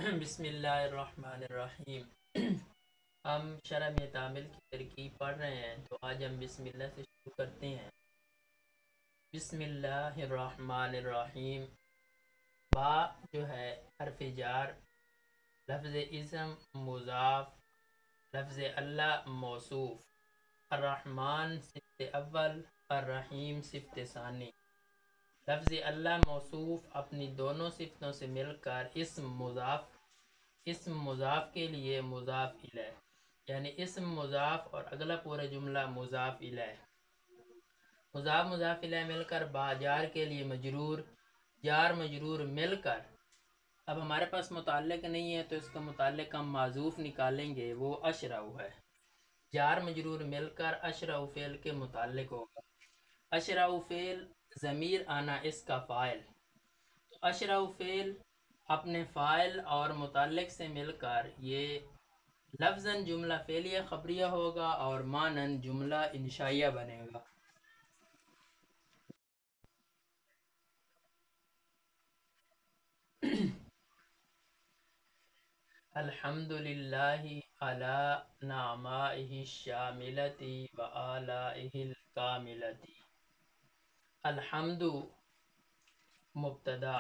بسم اللہ الرحمن الرحیم۔ ہم شرح میں تعمیل کی ترکیب پڑھ رہے ہیں، تو آج ہم بسم اللہ سے شروع کرتے ہیں۔ بسم اللہ الرحمن الرحیم۔ با جو ہے حرف جار، لفظ اسم مضاف، لفظ اللہ موصوف، الرحمن صفت اول، الرحیم صفت ثانی۔ لفظ اللہ موصوف اپنی دونوں صفتوں سے مل کر اسم مضاف کے لیے مضاف الیہ، یعنی اسم مضاف اور اگلا پورا جملہ مضاف الیہ، مضاف الیہ مل کر با جار کے لیے مجرور، جار مجرور مل کر، اب ہمارے پاس متعلق نہیں ہے تو اس کا متعلق ہم معذوف نکالیں گے، وہ اشرع ہے۔ جار مجرور مل کر اشرع فعل کے متعلق ہوگا۔ اشرع فعل ضمیر آنا اس کا فاعل، تو اشرع فعل اپنے فاعل اور متعلق سے مل کر یہ لفظاً جملہ فعلیہ خبریہ ہوگا اور معناً جملہ انشائیہ بنے گا۔ الحمدللہ علی نعمائہ الشاملۃ و آلائہ الکاملۃ۔ الحمد مبتدا،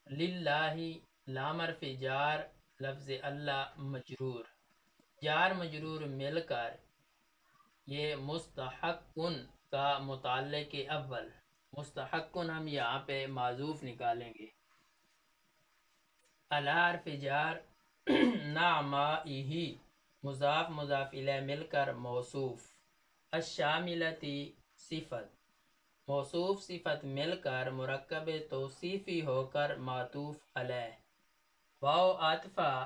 للہ لام حرف جار، لفظ اللہ مجرور، جار مجرور مل کر یہ مستحقن کا متعلق اول، مستحقن ہم یہاں پہ معذوف نکالیں گے۔ الی حرف جار، نعمائہ مضاف مضاف الیہ مل کر موصوف، الشاملۃ صفت، موصوف صفت مل کر مرکب توصیفی ہو کر معطوف علیہ، واو عاطفہ،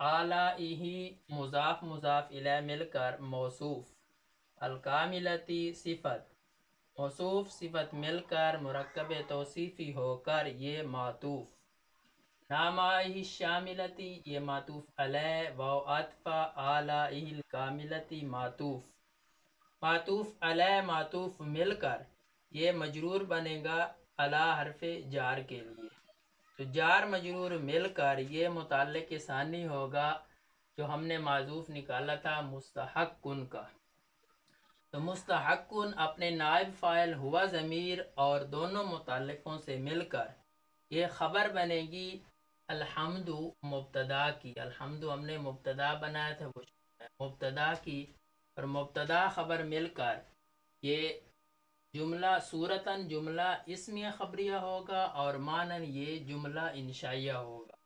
آلائہ مضاف مضاف الیہ مل کر موصوف، الکاملۃ صفت، موصوف صفت مل کر مرکب توصیفی ہو کر یہ معطوف، نعمائہ الشاملۃ یہ معطوف علیہ، واو عاطفہ، آلائہ الکاملۃ معطوف، معطوف علیہ معطوف مل کر یہ مجرور بنے گا علی حرف جار کے لیے، تو جار مجرور مل کر یہ متعلق ثانی ہوگا جو ہم نے معذوف نکالا تھا مستحقن کا، تو مستحقن اپنے نائب فاعل ہوا ضمیر اور دونوں متعلقوں سے مل کر یہ خبر بنے گی الحمد مبتدا کی، الحمد ہم نے مبتدا بنایا تھا، وہ مبتدا کی، اور مبتدا خبر مل کر یہ جملہ صورتاً جملہ اسمیہ خبریہ ہوگا اور معناً یہ جملہ انشائیہ ہوگا۔